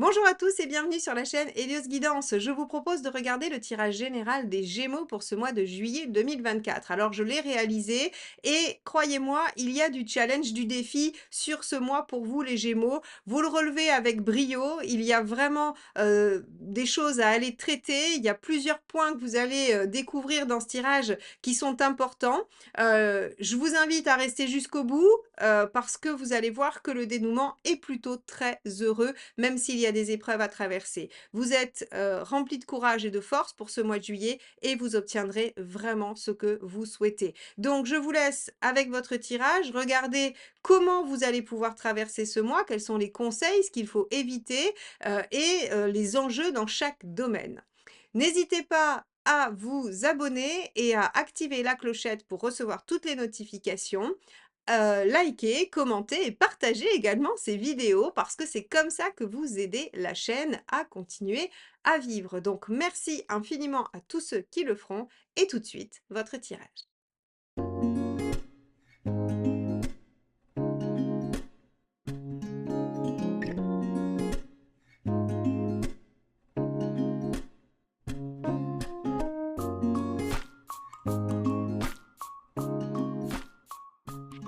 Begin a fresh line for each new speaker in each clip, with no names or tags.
Bonjour à tous et bienvenue sur la chaîne Hélios Guidance. Je vous propose de regarder le tirage général des Gémeaux pour ce mois de juillet 2024. Alors je l'ai réalisé et croyez-moi, il y a du challenge, du défi sur ce mois pour vous les Gémeaux. Vous le relevez avec brio, il y a vraiment des choses à aller traiter, il y a plusieurs points que vous allez découvrir dans ce tirage qui sont importants. Je vous invite à rester jusqu'au bout parce que vous allez voir que le dénouement est plutôt très heureux même s'il y a des épreuves à traverser. Vous êtes rempli de courage et de force pour ce mois de juillet et vous obtiendrez vraiment ce que vous souhaitez. Donc, je vous laisse avec votre tirage. Regardez comment vous allez pouvoir traverser ce mois, quels sont les conseils, ce qu'il faut éviter les enjeux dans chaque domaine. N'hésitez pas à vous abonner et à activer la clochette pour recevoir toutes les notifications. Likez, commentez et partagez également ces vidéos parce que c'est comme ça que vous aidez la chaîne à continuer à vivre. Donc merci infiniment à tous ceux qui le feront et tout de suite, votre tirage.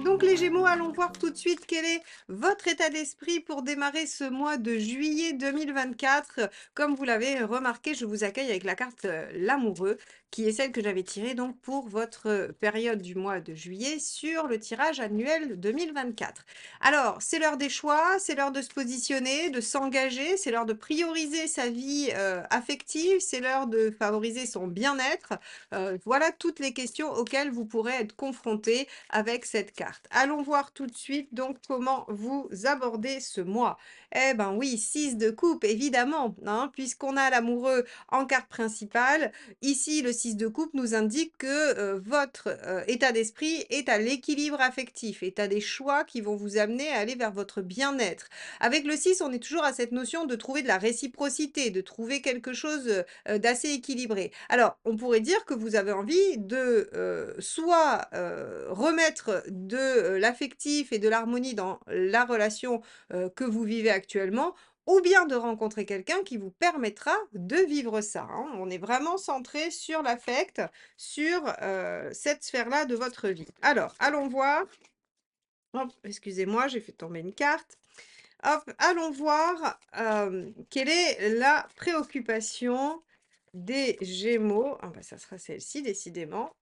Donc les Gémeaux, allons voir tout de suite quel est votre état d'esprit pour démarrer ce mois de juillet 2024. Comme vous l'avez remarqué, je vous accueille avec la carte l'amoureux, qui est celle que j'avais tirée donc pour votre période du mois de juillet sur le tirage annuel 2024. Alors, c'est l'heure des choix, c'est l'heure de se positionner, de s'engager, c'est l'heure de prioriser sa vie affective, c'est l'heure de favoriser son bien-être. Voilà toutes les questions auxquelles vous pourrez être confrontés avec cette carte. Allons voir tout de suite donc comment vous abordez ce mois. Eh ben oui, 6 de coupe, évidemment, hein, puisqu'on a l'amoureux en carte principale. Ici, le 6 de coupe nous indique que votre état d'esprit est à l'équilibre affectif, est à des choix qui vont vous amener à aller vers votre bien-être. Avec le 6, on est toujours à cette notion de trouver de la réciprocité, de trouver quelque chose d'assez équilibré. Alors, on pourrait dire que vous avez envie de soit remettre de l'affectif et de l'harmonie dans la relation que vous vivez actuellement, ou bien de rencontrer quelqu'un qui vous permettra de vivre ça, hein. On est vraiment centré sur l'affect, sur cette sphère-là de votre vie. Alors, allons voir. Hop, excusez-moi, j'ai fait tomber une carte. Hop, allons voir quelle est la préoccupation des Gémeaux. Ah bah ça sera celle-ci, décidément.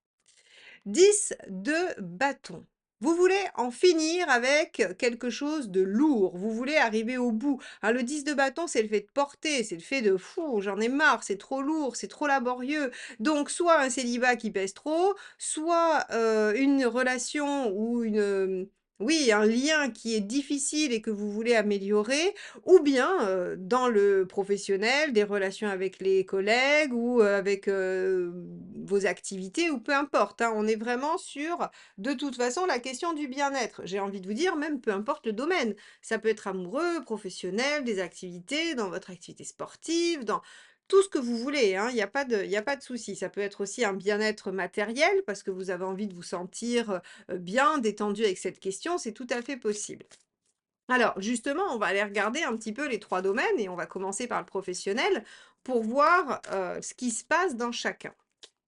10 de bâton. Vous voulez en finir avec quelque chose de lourd, vous voulez arriver au bout. Hein, le 10 de bâton, c'est le fait de porter, c'est le fait de fou, j'en ai marre, c'est trop lourd, c'est trop laborieux. Donc, soit un célibat qui pèse trop, soit une relation ou oui, un lien qui est difficile et que vous voulez améliorer, ou bien dans le professionnel, des relations avec les collègues ou avec vos activités ou peu importe, hein. On est vraiment sur, de toute façon, la question du bien-être. J'ai envie de vous dire, même peu importe le domaine. Ça peut être amoureux, professionnel, des activités, dans votre activité sportive, dans tout ce que vous voulez, hein. Il y a pas de souci. Ça peut être aussi un bien-être matériel parce que vous avez envie de vous sentir bien, détendu avec cette question. C'est tout à fait possible. Alors, justement, on va aller regarder un petit peu les 3 domaines et on va commencer par le professionnel pour voir, ce qui se passe dans chacun.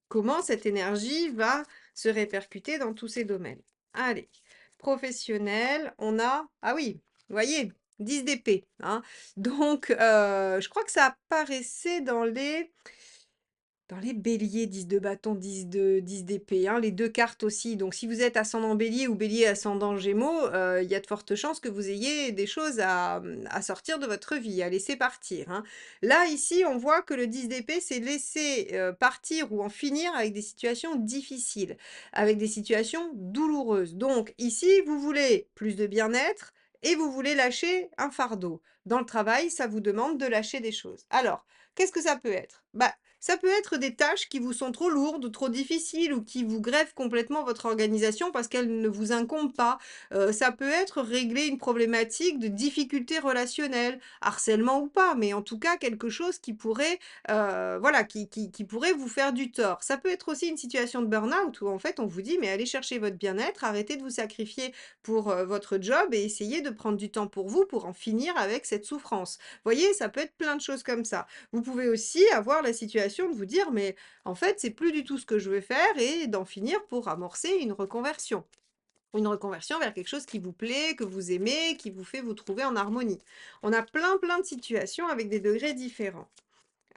Comment cette énergie va se répercuter dans tous ces domaines? Allez, professionnel, on a ah oui, vous voyez? 10 d'épée, hein. Donc, je crois que ça apparaissait dans les béliers, 10 de bâton, 10 d'épée, hein, les 2 cartes aussi. Donc si vous êtes ascendant bélier ou bélier ascendant gémeaux, il y a de fortes chances que vous ayez des choses à sortir de votre vie, à laisser partir, hein. Là, ici, on voit que le 10 d'épée, c'est laisser, partir ou en finir avec des situations difficiles, avec des situations douloureuses. Donc ici, vous voulez plus de bien-être et vous voulez lâcher un fardeau. Dans le travail, ça vous demande de lâcher des choses. Alors, qu'est-ce que ça peut être? Bah, ça peut être des tâches qui vous sont trop lourdes, trop difficiles ou qui vous grèvent complètement votre organisation parce qu'elles ne vous incombent pas. Ça peut être régler une problématique de difficulté relationnelle, harcèlement ou pas, mais en tout cas quelque chose qui pourrait, voilà, qui pourrait vous faire du tort. Ça peut être aussi une situation de burn-out où en fait on vous dit: «Mais allez chercher votre bien-être, arrêtez de vous sacrifier pour, votre job et essayez de prendre du temps pour vous, pour en finir avec cette souffrance. Vous voyez, ça peut être plein de choses comme ça. Vous pouvez aussi avoir la situation de vous dire: «Mais en fait, c'est plus du tout ce que je veux faire» et d'en finir pour amorcer une reconversion. Une reconversion vers quelque chose qui vous plaît, que vous aimez, qui vous fait vous trouver en harmonie. On a plein, plein de situations avec des degrés différents.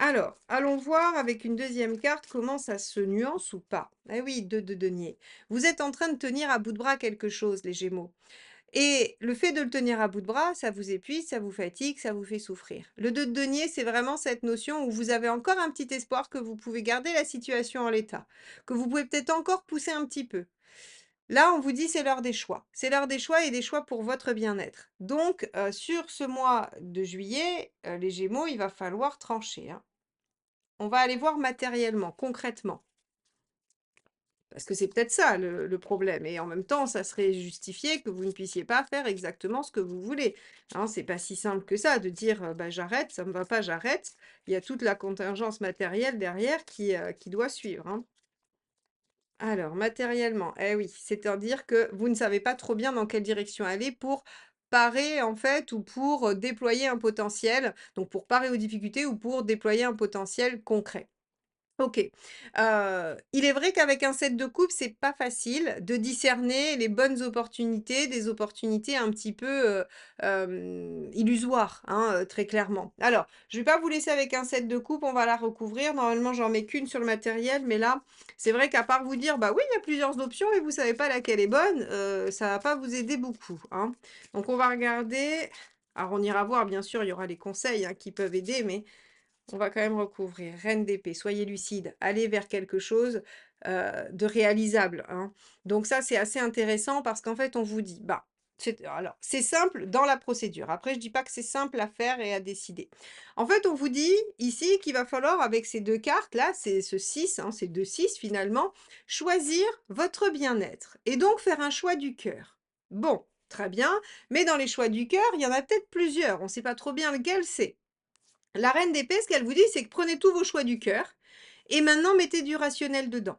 Alors, allons voir avec une deuxième carte comment ça se nuance ou pas. Eh oui, 2 de denier. Vous êtes en train de tenir à bout de bras quelque chose, les Gémeaux. Et le fait de le tenir à bout de bras, ça vous épuise, ça vous fatigue, ça vous fait souffrir. Le 2 de denier, c'est vraiment cette notion où vous avez encore un petit espoir que vous pouvez garder la situation en l'état, que vous pouvez peut-être encore pousser un petit peu. Là, on vous dit: «C'est l'heure des choix». C'est l'heure des choix et des choix pour votre bien-être. Donc, sur ce mois de juillet, les Gémeaux, il va falloir trancher, hein. On va aller voir matériellement, concrètement. Parce que c'est peut-être ça le problème et en même temps, ça serait justifié que vous ne puissiez pas faire exactement ce que vous voulez. Hein, c'est pas si simple que ça de dire, «Bah, j'arrête, ça me va pas, j'arrête». Il y a toute la contingence matérielle derrière qui doit suivre, hein. Alors, matériellement, eh oui, c'est-à-dire que vous ne savez pas trop bien dans quelle direction aller pour parer, en fait, ou pour déployer un potentiel, donc pour parer aux difficultés ou pour déployer un potentiel concret. OK. Il est vrai qu'avec un 7 de coupe, c'est pas facile de discerner les bonnes opportunités, des opportunités un petit peu, illusoires, hein, très clairement. Alors, je vais pas vous laisser avec un 7 de coupe, on va la recouvrir. Normalement, j'en mets qu'une sur le matériel, mais là, c'est vrai qu'à part vous dire: «Bah oui, il y a plusieurs options» et vous savez pas laquelle est bonne, ça va pas vous aider beaucoup, hein. Donc on va regarder, alors on ira voir, bien sûr, il y aura les conseils, hein, qui peuvent aider, mais on va quand même recouvrir. Reine d'épée, soyez lucide, allez vers quelque chose, de réalisable, hein. Donc ça, c'est assez intéressant parce qu'en fait, on vous dit, bah, c'est simple dans la procédure. Après, je dis pas que c'est simple à faire et à décider. En fait, on vous dit ici qu'il va falloir avec ces 2 cartes-là, c'est ce 6, hein, ces 2 6 finalement, choisir votre bien-être et donc faire un choix du cœur. Bon, très bien, mais dans les choix du cœur, il y en a peut-être plusieurs, on ne sait pas trop bien lequel c'est. La reine d'épée, ce qu'elle vous dit, c'est que prenez tous vos choix du cœur et maintenant mettez du rationnel dedans.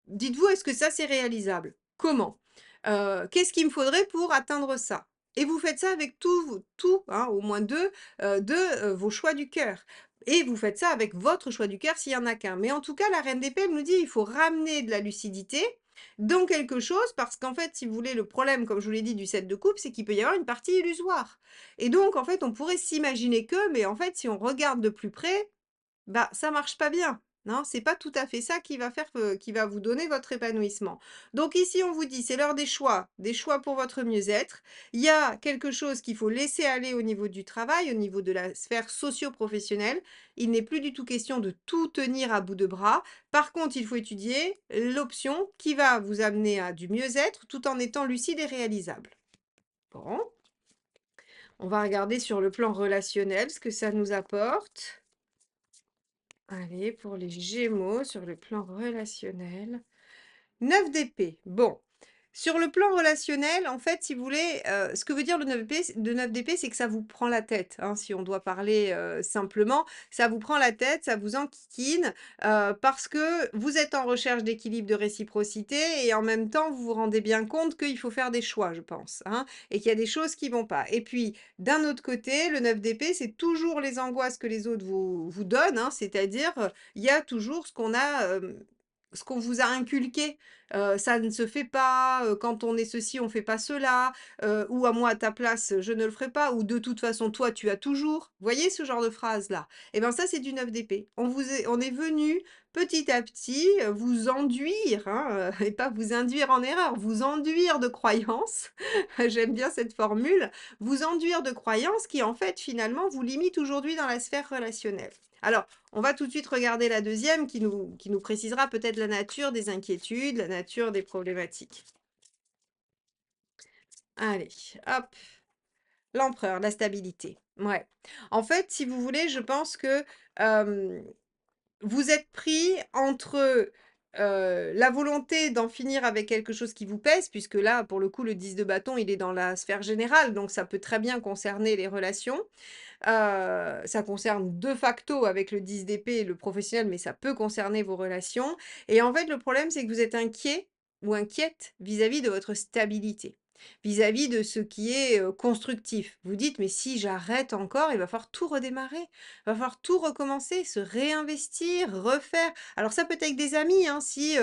Dites-vous, est-ce que ça, c'est réalisable? Comment? Qu'est-ce qu'il me faudrait pour atteindre ça? Et vous faites ça avec tout, hein, au moins 2 vos choix du cœur. Et vous faites ça avec votre choix du cœur s'il y en a qu'un. Mais en tout cas, la reine d'épée, elle nous dit, il faut ramener de la lucidité dans quelque chose parce qu'en fait, si vous voulez, le problème, comme je vous l'ai dit, du 7 de coupe, c'est qu'il peut y avoir une partie illusoire. Et donc, en fait, on pourrait s'imaginer que, mais en fait, si on regarde de plus près, bah, ça marche pas bien. Non, c'est pas tout à fait ça qui va faire qui va vous donner votre épanouissement. Donc ici, on vous dit, c'est l'heure des choix pour votre mieux-être. Il y a quelque chose qu'il faut laisser aller au niveau du travail, au niveau de la sphère socio-professionnelle. Il n'est plus du tout question de tout tenir à bout de bras. Par contre, il faut étudier l'option qui va vous amener à du mieux-être tout en étant lucide et réalisable. Bon, on va regarder sur le plan relationnel ce que ça nous apporte. Allez, pour les Gémeaux, sur le plan relationnel. 9 d'épée. Bon, sur le plan relationnel, en fait, si vous voulez, ce que veut dire le 9 d'épée c'est que ça vous prend la tête, hein, si on doit parler, simplement. Ça vous prend la tête, ça vous enquiquine, parce que vous êtes en recherche d'équilibre, de réciprocité et en même temps, vous vous rendez bien compte qu'il faut faire des choix, je pense, hein, et qu'il y a des choses qui vont pas. Et puis, d'un autre côté, le 9 d'épée, c'est toujours les angoisses que les autres vous donnent, hein, c'est-à-dire, il y a toujours ce qu'on vous a inculqué. Ça ne se fait pas, quand on est ceci, on fait pas cela, ou à moi à ta place, je ne le ferai pas, ou de toute façon toi tu as toujours. Vous voyez ce genre de phrase-là? Et ben ça c'est du 9 d'épée. On est venu petit à petit, vous enduire, hein, et pas vous induire en erreur, vous enduire de croyances, j'aime bien cette formule, vous enduire de croyances qui en fait finalement vous limitent aujourd'hui dans la sphère relationnelle. Alors, on va tout de suite regarder la deuxième qui nous précisera peut-être la nature des inquiétudes, la nature des problématiques. Allez, hop, l'empereur, la stabilité. Ouais. En fait, si vous voulez, je pense que vous êtes pris entre la volonté d'en finir avec quelque chose qui vous pèse, puisque là, pour le coup, le 10 de bâton, il est dans la sphère générale, donc ça peut très bien concerner les relations. Ça concerne de facto avec le 10 d'épée le professionnel, mais ça peut concerner vos relations et en fait, le problème, c'est que vous êtes inquiet ou inquiète vis-à-vis de votre stabilité. vis-à-vis de ce qui est, constructif. Vous dites: «Mais si j'arrête encore, il va falloir tout redémarrer, il va falloir tout recommencer, se réinvestir, refaire». Alors ça peut être avec des amis, hein, si,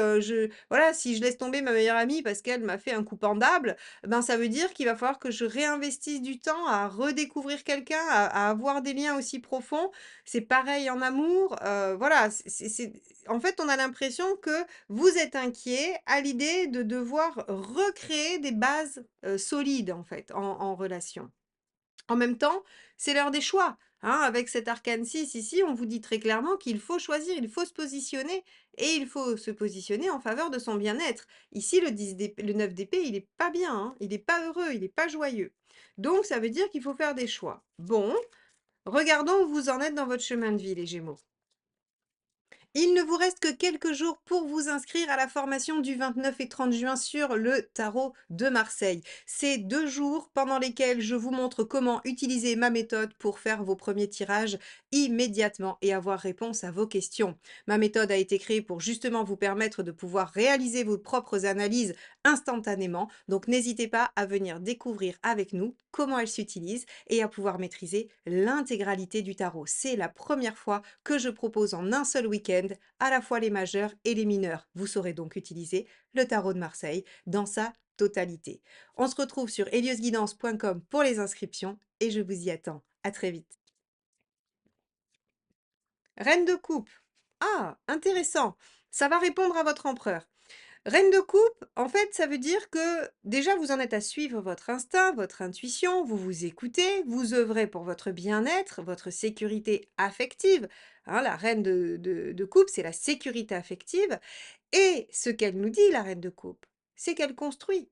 si je laisse tomber ma meilleure amie parce qu'elle m'a fait un coup pendable, ben, ça veut dire qu'il va falloir que je réinvestisse du temps à redécouvrir quelqu'un, à avoir des liens aussi profonds. C'est pareil en amour, voilà, c'est en fait, on a l'impression que vous êtes inquiet à l'idée de devoir recréer des bases, solides en fait, en relation. En même temps, c'est l'heure des choix, hein. Avec cet arcane 6 ici, on vous dit très clairement qu'il faut choisir, il faut se positionner et il faut se positionner en faveur de son bien-être. Ici, le 9 d'épée, il est pas bien, hein, il est pas heureux, il est pas joyeux. Donc ça veut dire qu'il faut faire des choix. Bon, regardons où vous en êtes dans votre chemin de vie les Gémeaux. Il ne vous reste que quelques jours pour vous inscrire à la formation du 29 et 30 juin sur le tarot de Marseille. C'est 2 jours pendant lesquels je vous montre comment utiliser ma méthode pour faire vos premiers tirages immédiatement et avoir réponse à vos questions. Ma méthode a été créée pour justement vous permettre de pouvoir réaliser vos propres analyses instantanément. Donc n'hésitez pas à venir découvrir avec nous comment elle s'utilise et à pouvoir maîtriser l'intégralité du tarot. C'est la première fois que je propose en un seul week-end à la fois les majeurs et les mineurs. Vous saurez donc utiliser le tarot de Marseille dans sa totalité. On se retrouve sur heliosguidance.com pour les inscriptions et je vous y attends. À très vite. Reine de coupe. Ah, intéressant. Ça va répondre à votre empereur. Reine de coupe, en fait, ça veut dire que déjà vous en êtes à suivre votre instinct, votre intuition, vous vous écoutez, vous œuvrez pour votre bien-être, votre sécurité affective. Hein, la reine de coupe, c'est la sécurité affective. Et ce qu'elle nous dit, la reine de coupe, c'est qu'elle construit,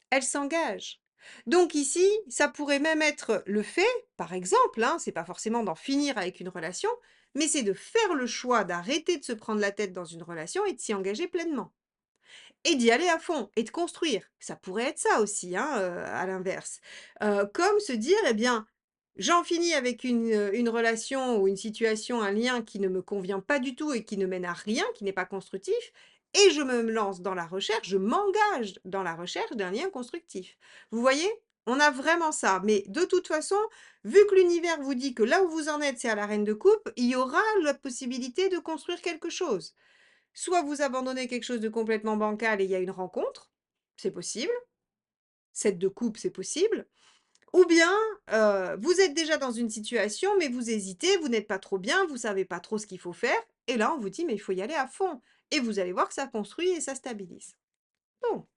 elle s'engage. Donc ici, ça pourrait même être le fait, par exemple, hein, c'est pas forcément d'en finir avec une relation, mais c'est de faire le choix d'arrêter de se prendre la tête dans une relation et de s'y engager pleinement. Et d'y aller à fond et de construire. Ça pourrait être ça aussi, hein, à l'inverse. Comme se dire: «Eh bien, j'en finis avec une relation ou une situation, un lien qui ne me convient pas du tout et qui ne mène à rien, qui n'est pas constructif et je me lance dans la recherche, je m'engage dans la recherche d'un lien constructif». Vous voyez? On a vraiment ça, mais de toute façon, vu que l'univers vous dit que là où vous en êtes, c'est à la reine de coupe, il y aura la possibilité de construire quelque chose. Soit vous abandonnez quelque chose de complètement bancal et il y a une rencontre, c'est possible. 7 de coupe, c'est possible. Ou bien, vous êtes déjà dans une situation, mais vous hésitez, vous n'êtes pas trop bien, vous savez pas trop ce qu'il faut faire et là, on vous dit: «Mais il faut y aller à fond» et vous allez voir que ça construit et ça stabilise. Bon,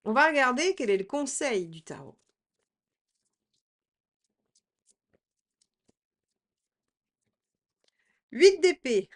on va regarder quel est le conseil du tarot. 8 d'épée.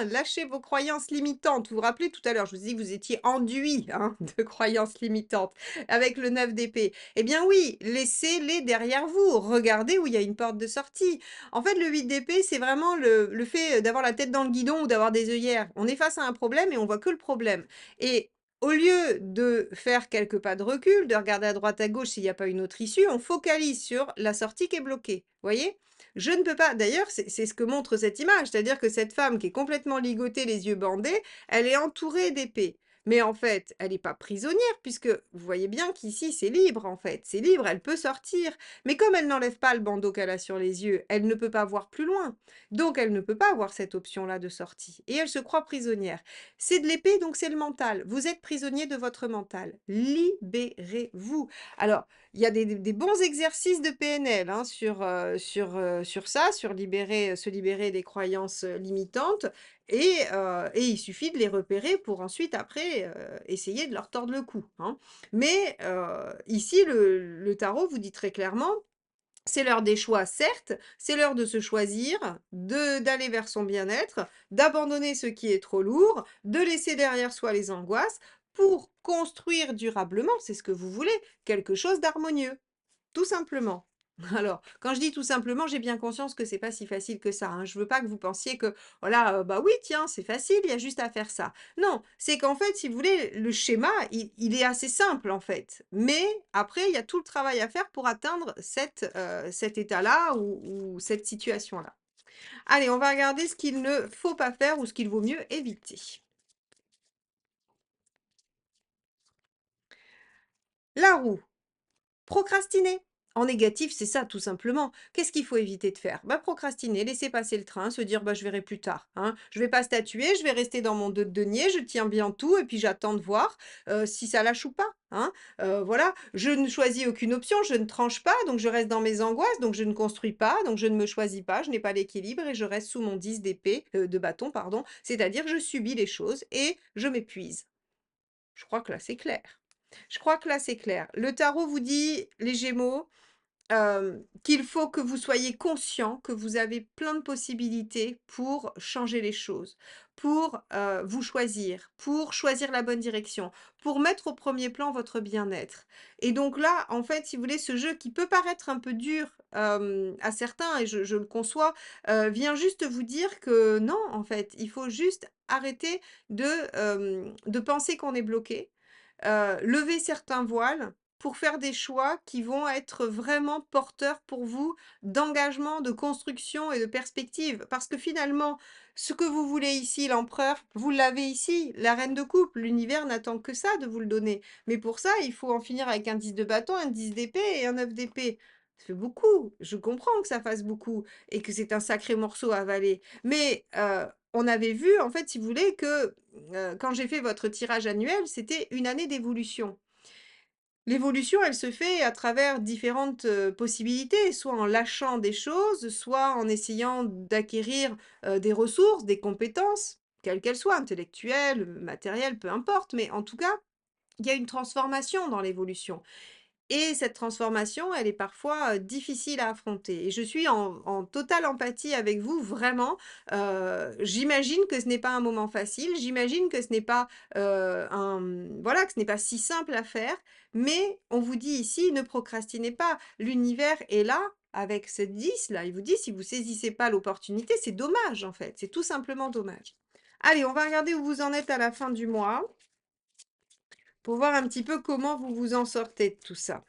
Lâchez vos croyances limitantes. Vous vous rappelez tout à l'heure, je vous ai dit que vous étiez enduit, hein, de croyances limitantes avec le 9 d'épée. Eh bien oui, laissez-les derrière vous. Regardez où il y a une porte de sortie. En fait, le 8 d'épée, c'est vraiment le fait d'avoir la tête dans le guidon ou d'avoir des œillères. On est face à un problème et on voit que le problème. Et au lieu de faire quelques pas de recul, de regarder à droite à gauche s'il n'y a pas une autre issue, on focalise sur la sortie qui est bloquée. Voyez? Je ne peux pas d'ailleurs, c'est ce que montre cette image, c'est-à-dire que cette femme qui est complètement ligotée, les yeux bandés, elle est entourée d'épées. Mais en fait, elle n'est pas prisonnière puisque vous voyez bien qu'ici, c'est libre en fait, c'est libre, elle peut sortir. Mais comme elle n'enlève pas le bandeau qu'elle a sur les yeux, elle ne peut pas voir plus loin. Donc elle ne peut pas avoir cette option-là de sortie et elle se croit prisonnière. C'est de l'épée, donc c'est le mental. Vous êtes prisonnier de votre mental. Libérez-vous. Alors, il y a des bons exercices de PNL, hein, sur ça, sur se libérer des croyances, limitantes et il suffit de les repérer pour ensuite après, essayer de leur tordre le cou, hein. Mais ici le tarot vous dit très clairement: c'est l'heure des choix certes, c'est l'heure de se choisir, d'aller vers son bien-être, d'abandonner ce qui est trop lourd, de laisser derrière soi les angoisses pour construire durablement, c'est ce que vous voulez, quelque chose d'harmonieux. Tout simplement. Alors, quand je dis tout simplement, j'ai bien conscience que c'est pas si facile que ça, hein. Je veux pas que vous pensiez que, voilà, bah oui, tiens, c'est facile, il y a juste à faire ça. Non, c'est qu'en fait, si vous voulez, le schéma, il est assez simple, en fait. Mais après, il y a tout le travail à faire pour atteindre cet état-là ou cette situation-là. Allez, on va regarder ce qu'il ne faut pas faire ou ce qu'il vaut mieux éviter. La roue. Procrastiner. En négatif, c'est ça tout simplement. Qu'est-ce qu'il faut éviter de faire? Bah, procrastiner, laisser passer le train, se dire: «Bah, je verrai plus tard», hein. Je vais pas statuer, je vais rester dans mon denier, je tiens bien tout et puis j'attends de voir, si ça lâche ou pas, hein. Voilà, je ne choisis aucune option, je ne tranche pas, donc je reste dans mes angoisses, donc je ne construis pas, donc je ne me choisis pas, je n'ai pas l'équilibre et je reste sous mon 10 d'épée, de bâton, pardon. C'est-à-dire que je subis les choses et je m'épuise. Je crois que là, c'est clair. Je crois que là, c'est clair. Le tarot vous dit, les Gémeaux, qu'il faut que vous soyez conscient que vous avez plein de possibilités pour changer les choses, pour, vous choisir, pour choisir la bonne direction, pour mettre au premier plan votre bien-être et donc là, en fait, si vous voulez, ce jeu qui peut paraître un peu dur, à certains et je le conçois, vient juste vous dire que non, en fait, il faut juste arrêter de penser qu'on est bloqué, lever certains voiles pour faire des choix qui vont être vraiment porteurs pour vous d'engagement, de construction et de perspective. Parce que finalement, ce que vous voulez ici, l'empereur, vous l'avez ici, la reine de coupe. L'univers n'attend que ça de vous le donner. Mais pour ça, il faut en finir avec un 10 de bâton, un 10 d'épée et un 9 d'épée. Ça fait beaucoup. Je comprends que ça fasse beaucoup et que c'est un sacré morceau à avaler. Mais on avait vu, en fait, si vous voulez, que quand j'ai fait votre tirage annuel, c'était une année d'évolution. L'évolution, elle se fait à travers différentes, possibilités, soit en lâchant des choses, soit en essayant d'acquérir, des ressources, des compétences, quelles qu'elles soient, intellectuelles, matérielles, peu importe, mais en tout cas, il y a une transformation dans l'évolution. Et cette transformation, elle est parfois, difficile à affronter et je suis en totale empathie avec vous, vraiment. J'imagine que ce n'est pas un moment facile, j'imagine que ce n'est pas, voilà, que ce n'est pas si simple à faire, mais on vous dit ici: «Ne procrastinez pas». L'univers est là avec ce 10 là, il vous dit: «Si vous saisissez pas l'opportunité, c'est dommage, en fait, c'est tout simplement dommage». Allez, on va regarder où vous en êtes à la fin du mois, pour voir un petit peu comment vous vous en sortez de tout ça.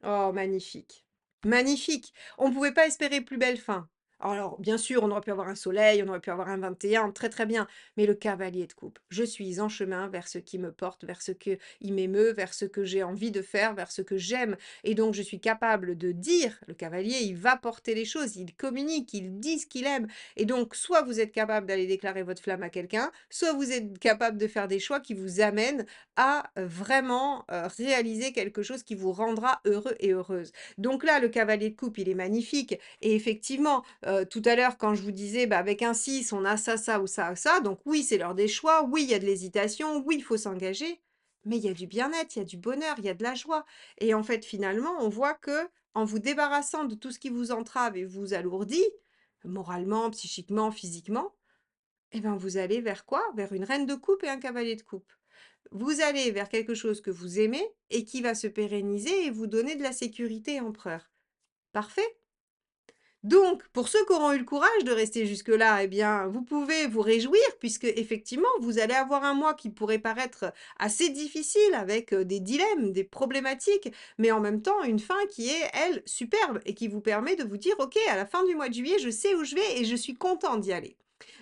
Oh, magnifique. Magnifique! On ne pouvait pas espérer plus belle fin. Alors, bien sûr, on aurait pu avoir un soleil, on aurait pu avoir un 21, très, très bien, mais le cavalier de coupe. Je suis en chemin vers ce qui me porte, vers ce qui m'émeut, vers ce que j'ai envie de faire, vers ce que j'aime et donc je suis capable de dire le cavalier, il va porter les choses, il communique, il dit ce qu'il aime et donc soit vous êtes capable d'aller déclarer votre flamme à quelqu'un, soit vous êtes capable de faire des choix qui vous amènent à, vraiment, réaliser quelque chose qui vous rendra heureux et heureuse. Donc là, le cavalier de coupe, il est magnifique et effectivement, tout à l'heure, quand je vous disais, bah, avec un 6, on a ça, ça ou ça, ça, donc oui, c'est l'heure des choix, oui, il y a de l'hésitation, oui, il faut s'engager, mais il y a du bien-être, il y a du bonheur, il y a de la joie et en fait, finalement, on voit que en vous débarrassant de tout ce qui vous entrave et vous alourdit, moralement, psychiquement, physiquement, et ben, vous allez vers quoi? Vers une reine de coupe et un cavalier de coupe. Vous allez vers quelque chose que vous aimez et qui va se pérenniser et vous donner de la sécurité empereur. Parfait. Donc, pour ceux qui auront eu le courage de rester jusque-là, eh bien, vous pouvez vous réjouir puisque effectivement, vous allez avoir un mois qui pourrait paraître assez difficile avec des dilemmes, des problématiques, mais en même temps une fin qui est, elle, superbe et qui vous permet de vous dire, OK, à la fin du mois de juillet, je sais où je vais et je suis content d'y aller.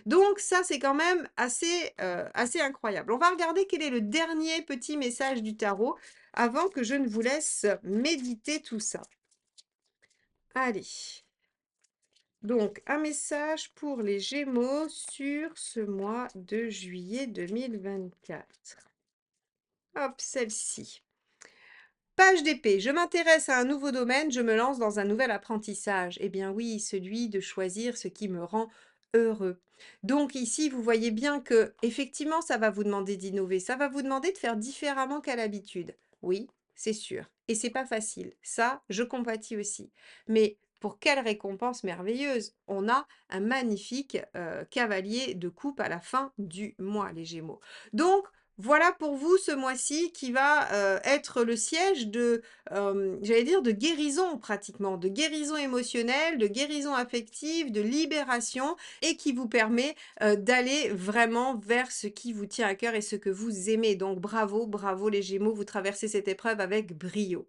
Donc ça, c'est quand même assez incroyable. On va regarder quel est le dernier petit message du tarot avant que je ne vous laisse méditer tout ça. Allez. Donc, un message pour les Gémeaux sur ce mois de juillet 2024. Hop, celle-ci. Page d'épée. Je m'intéresse à un nouveau domaine, je me lance dans un nouvel apprentissage. Eh bien oui, celui de choisir ce qui me rend heureux. Donc ici, vous voyez bien que effectivement, ça va vous demander d'innover, ça va vous demander de faire différemment qu'à l'habitude. Oui, c'est sûr. Et c'est pas facile. Ça, je compatis aussi. Mais pour quelle récompense merveilleuse! On a un magnifique cavalier de coupe à la fin du mois, les Gémeaux. Donc, voilà pour vous ce mois-ci qui va, être le siège de, j'allais dire de guérison pratiquement, de guérison émotionnelle, de guérison affective, de libération et qui vous permet, d'aller vraiment vers ce qui vous tient à cœur et ce que vous aimez. Donc bravo, bravo les Gémeaux, vous traversez cette épreuve avec brio.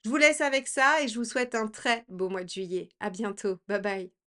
Je vous laisse avec ça et je vous souhaite un très beau mois de juillet. À bientôt. Bye bye.